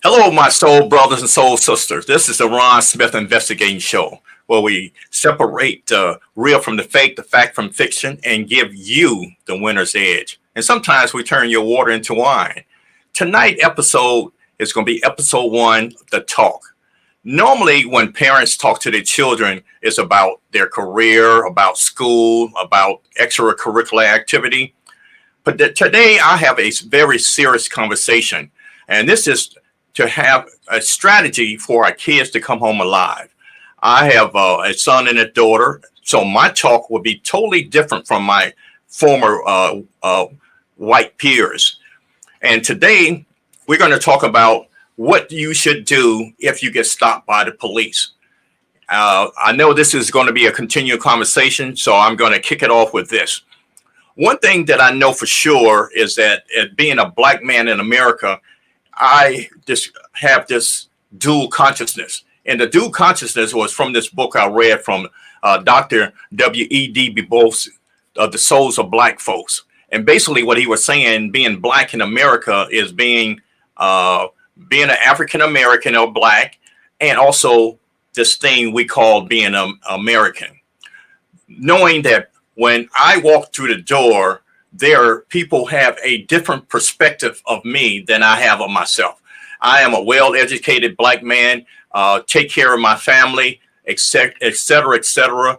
Hello, my soul brothers and soul sisters. This is the Ron Smith Investigating Show, where we separate the real from the fake, the fact from fiction, and give you the winner's edge. And sometimes we turn your water into wine. Tonight episode is going to be episode one, The Talk. Normally, when parents talk to their children, it's about their career, about school, about extracurricular activity. But today, I have a very serious conversation, and this is to have a strategy for our kids to come home alive. I have a son and a daughter, so my talk will be totally different from my former white peers. And today, we're going to talk about what you should do if you get stopped by the police. I know this is going to be a continual conversation, so I'm going to kick it off with this. One thing that I know for sure is that being a black man in America, I just have this dual consciousness. And the dual consciousness was from this book I read from Dr. W.E.D. Du Bois, The Souls of Black Folks. And basically what he was saying, being black in America is being an African American or black, and also this thing we call being an American. Knowing that when I walk through the door, people have a different perspective of me than I have of myself. I am a well-educated black man, take care of my family, et cetera, et cetera.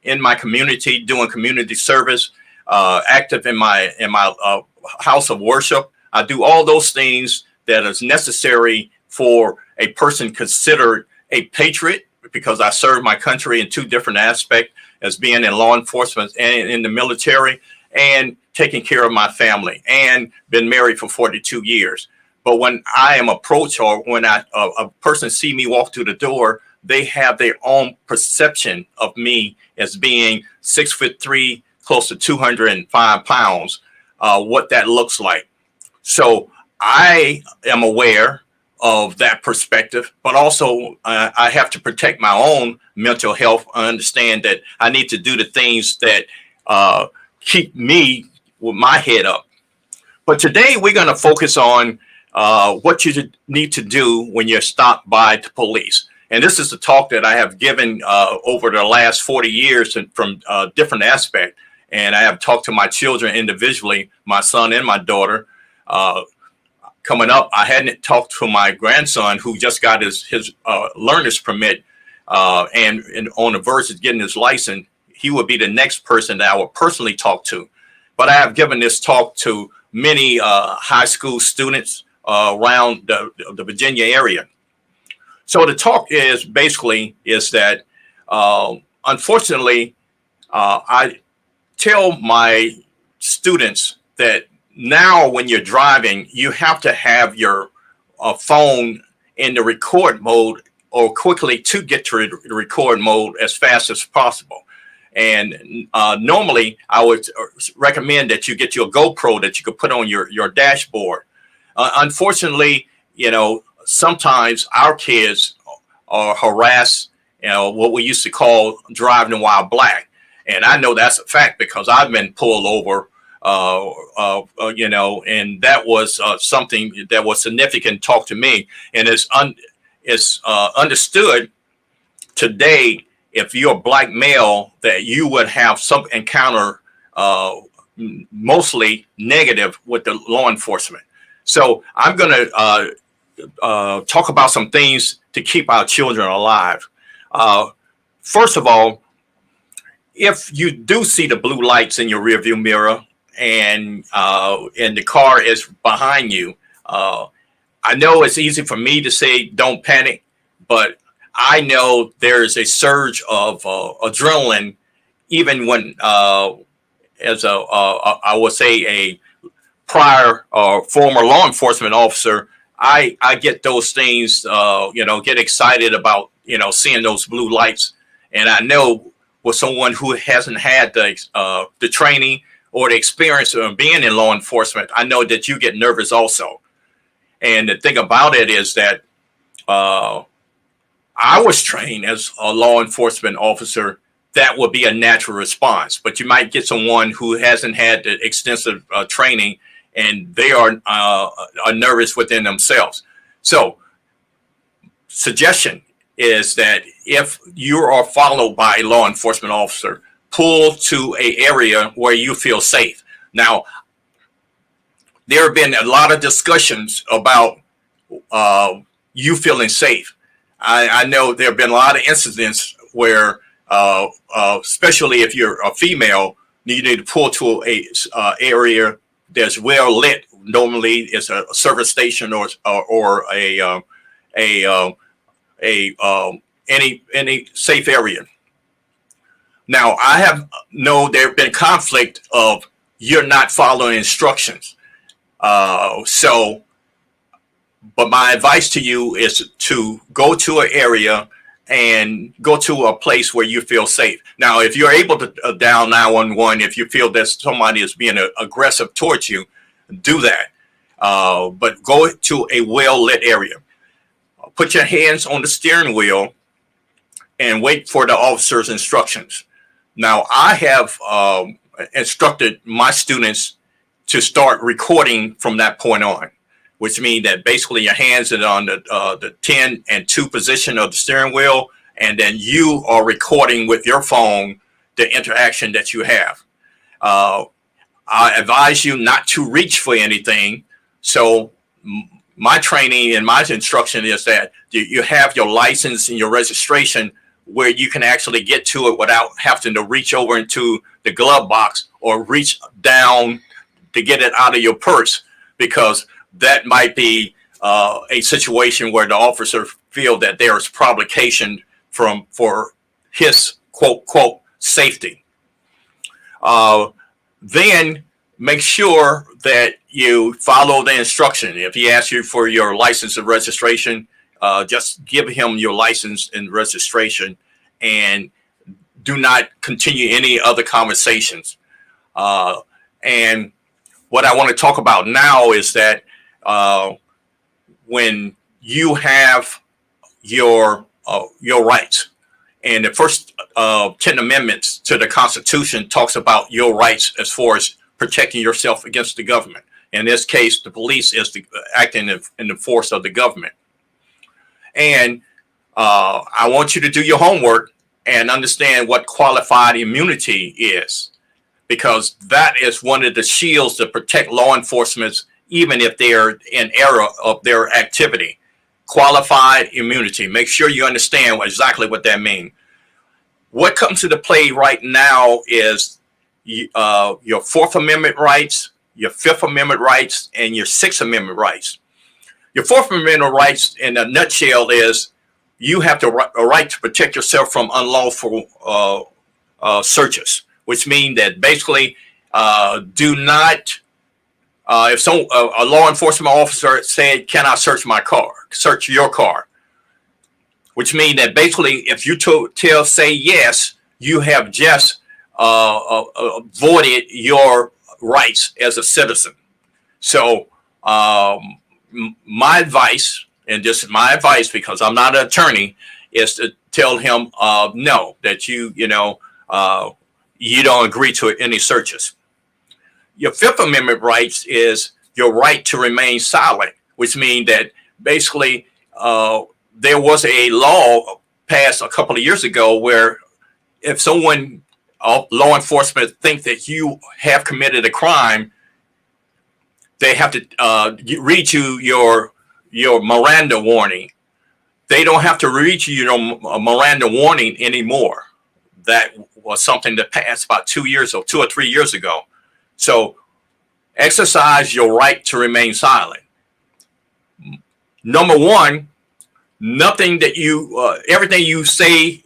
In my community, doing community service, active in my house of worship. I do all those things that is necessary for a person considered a patriot, because I serve my country in two different aspects, as being in law enforcement and in the military, and taking care of my family, and been married for 42 years. But when I am approached, or when a person see me walk through the door, they have their own perception of me as being 6'3", close to 205 pounds, what that looks like. So I am aware of that perspective, but also I have to protect my own mental health. I understand that I need to do the things that keep me with my head up. But today we're going to focus on what you need to do when you're stopped by the police. And this is the talk that I have given over the last 40 years from different aspects. And I have talked to my children individually, my son and my daughter. Coming up, I hadn't talked to my grandson, who just got his learner's permit and on the verge of getting his license. He would be the next person that I would personally talk to. But I have given this talk to many high school students around the Virginia area. So the talk is basically that, unfortunately, I tell my students that now when you're driving, you have to have your phone in the record mode, or quickly to get to the record mode as fast as possible. And normally I would recommend that you get your GoPro that you could put on your dashboard. Unfortunately, sometimes our kids are harassed, what we used to call driving while black. And I know that's a fact because I've been pulled over, and that was something that was significant talk to me. And it's understood today, if you're a black male, that you would have some encounter, mostly negative, with the law enforcement. So I'm going to talk about some things to keep our children alive. First of all, if you do see the blue lights in your rearview mirror and the car is behind you, I know it's easy for me to say don't panic, but I know there's a surge of adrenaline, even when, I would say, a prior former law enforcement officer, I get those things, get excited about, seeing those blue lights. And I know with someone who hasn't had the training or the experience of being in law enforcement, I know that you get nervous also. And the thing about it is that I was trained as a law enforcement officer. That would be a natural response. But you might get someone who hasn't had the extensive training, and they are nervous within themselves. So, suggestion is that if you are followed by a law enforcement officer, pull to a area where you feel safe. Now, there have been a lot of discussions about you feeling safe. I know there have been a lot of incidents where, especially if you're a female, you need to pull to a area that's well lit. Normally, it's a service station or any safe area. Now, I have know there have been conflict of you're not following instructions. So, but my advice to you is to go to an area and go to a place where you feel safe. Now, if you're able to dial 911, if you feel that somebody is being aggressive towards you, do that. But go to a well-lit area. Put your hands on the steering wheel and wait for the officer's instructions. Now, I have instructed my students to start recording from that point on, which means that basically your hands are on the 10 and 2 position of the steering wheel, and then you are recording with your phone the interaction that you have. I advise you not to reach for anything. So my training and my instruction is that you have your license and your registration where you can actually get to it without having to reach over into the glove box or reach down to get it out of your purse, because that might be a situation where the officer feel that there is provocation for his quote safety. Then make sure that you follow the instruction. If he asks you for your license and registration, just give him your license and registration, and do not continue any other conversations. And what I want to talk about now is that when you have your rights, and the first 10 amendments to the Constitution talks about your rights as far as protecting yourself against the government. In this case, the police is acting in the force of the government. And I want you to do your homework and understand what qualified immunity is, because that is one of the shields that protect law enforcement, even if they're in error of their activity. Qualified immunity. Make sure you understand exactly what that means. What comes into play right now is your Fourth Amendment rights, your Fifth Amendment rights, and your Sixth Amendment rights. Your Fourth Amendment rights, in a nutshell, is you have a right to protect yourself from unlawful searches, which means that basically do not, if a law enforcement officer said, "Can I search my car?" Search your car, which means that basically if you say yes, you have just voided your rights as a citizen. So my advice, and this is my advice because I'm not an attorney, is to tell him no, that you don't agree to any searches. Your Fifth Amendment rights is your right to remain silent, which means that basically there was a law passed a couple of years ago where if someone, law enforcement, think that you have committed a crime, they have to read you your Miranda warning. They don't have to read you your Miranda warning anymore. That was something that passed about 2 or 3 years ago. So exercise your right to remain silent. Number one, nothing that everything you say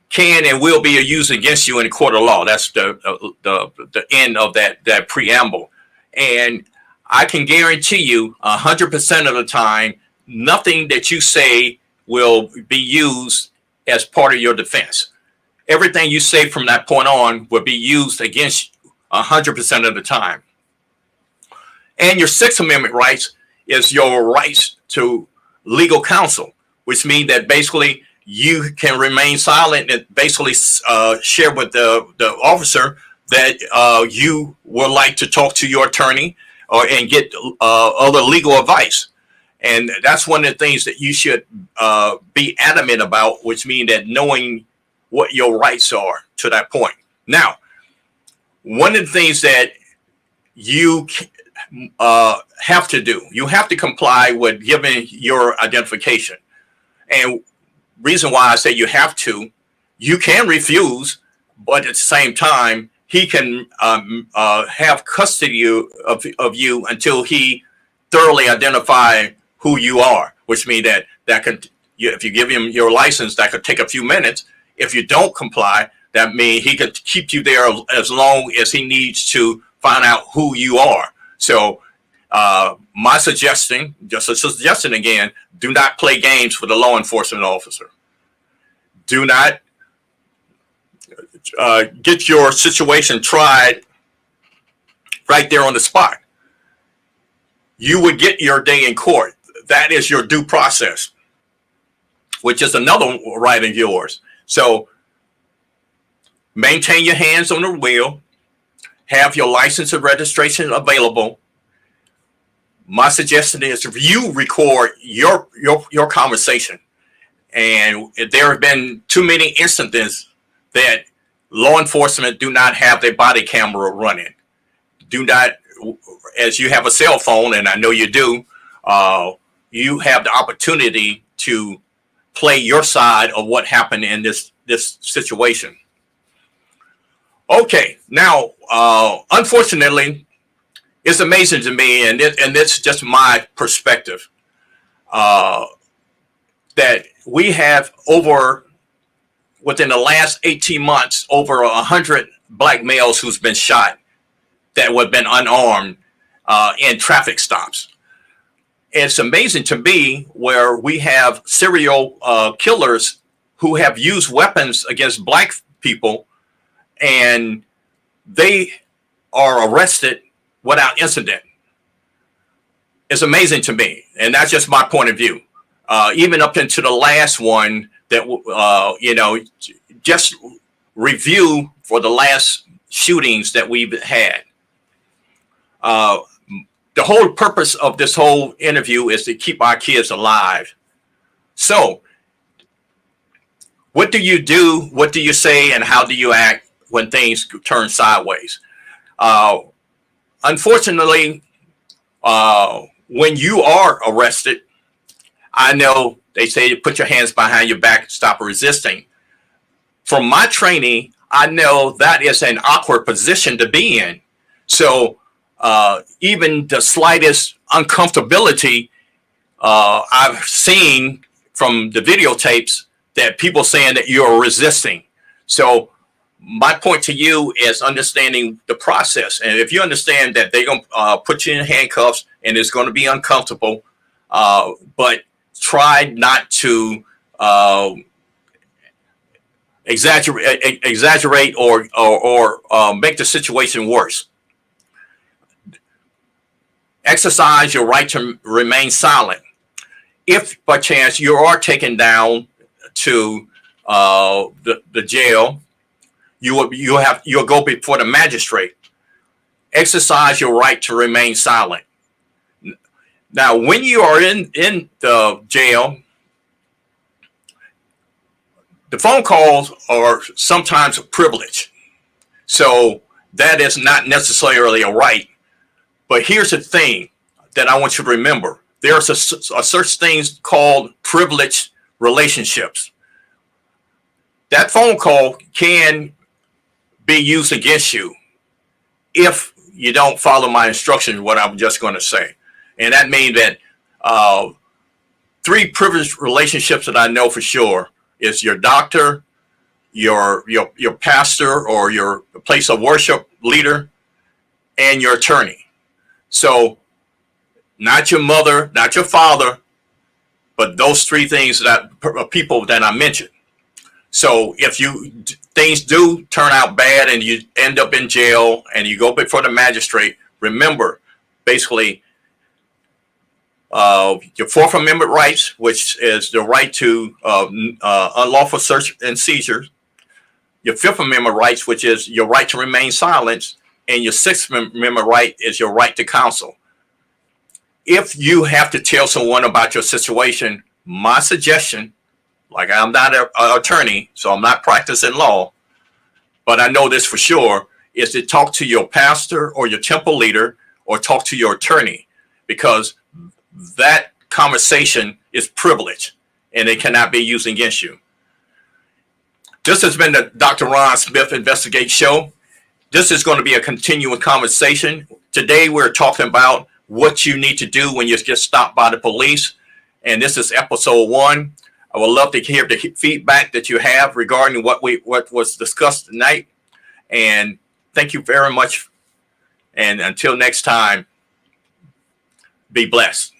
can and will be used against you in a court of law. That's the end of that preamble. And I can guarantee you 100% of the time, nothing that you say will be used as part of your defense. Everything you say from that point on will be used against you 100% of the time. And your Sixth Amendment rights is your rights to legal counsel, which means that basically you can remain silent and basically share with the officer that you would like to talk to your attorney, and get other legal advice. And that's one of the things that you should be adamant about, which means that knowing what your rights are to that point. Now, one of the things that you have to do, you have to comply with giving your identification. And reason why I say you have to, you can refuse, but at the same time, he can have custody of you until he thoroughly identify who you are, which means that could, if you give him your license, that could take a few minutes. If you don't comply, that means he could keep you there as long as he needs to find out who you are. So my suggestion, just a suggestion again, do not play games with a law enforcement officer. Do not get your situation tried right there on the spot. You would get your day in court. That is your due process, which is another right of yours. So maintain your hands on the wheel. Have your license and registration available. My suggestion is if you record your conversation, and there have been too many incidents that law enforcement do not have their body camera running. Do not, as you have a cell phone, and I know you do, you have the opportunity to play your side of what happened in this situation. Okay, now, unfortunately, it's amazing to me, and it's just my perspective, that we have within the last 18 months, over 100 black males who's been shot that have been unarmed in traffic stops. It's amazing to me where we have serial killers who have used weapons against black people, and they are arrested without incident. It's amazing to me, and that's just my point of view. Even up into the last one that, just review for the last shootings that we've had. The whole purpose of this whole interview is to keep our kids alive. So what do you do? What do you say? And how do you act when things turn sideways? Unfortunately, when you are arrested, I know they say put your hands behind your back and stop resisting. From my training, I know that is an awkward position to be in. So even the slightest uncomfortability, I've seen from the videotapes that people saying that you're resisting. So my point to you is understanding the process. And if you understand that they're going to put you in handcuffs and it's going to be uncomfortable, but try not to exaggerate or make the situation worse. Exercise your right to remain silent. If by chance you are taken down to the jail, you'll go before the magistrate. Exercise your right to remain silent. Now, when you are in the jail, the phone calls are sometimes a privilege. So that is not necessarily a right. But here's the thing that I want you to remember. There's a such things called privileged relationships. That phone call can be used against you if you don't follow my instructions, what I'm just going to say. And that means that 3 privileged relationships that I know for sure is your doctor, your pastor or your place of worship leader, and your attorney. So not your mother, not your father, but those 3 things that people that I mentioned. So if things do turn out bad and you end up in jail and you go before the magistrate, remember basically your 4th Amendment rights, which is the right to unlawful search and seizure, your 5th Amendment rights, which is your right to remain silent, and your 6th Amendment right is your right to counsel. if you have to tell someone about your situation, my suggestion, like I'm not an attorney, so I'm not practicing law, but I know this for sure, is to talk to your pastor or your temple leader or talk to your attorney, because that conversation is privilege and it cannot be used against you. This has been the Dr. Ron Smith Investigate Show. This is going to be a continuing conversation. Today, we're talking about what you need to do when you get stopped by the police. And this is episode 1. I would love to hear the feedback that you have regarding what was discussed tonight. And thank you very much. And until next time, be blessed.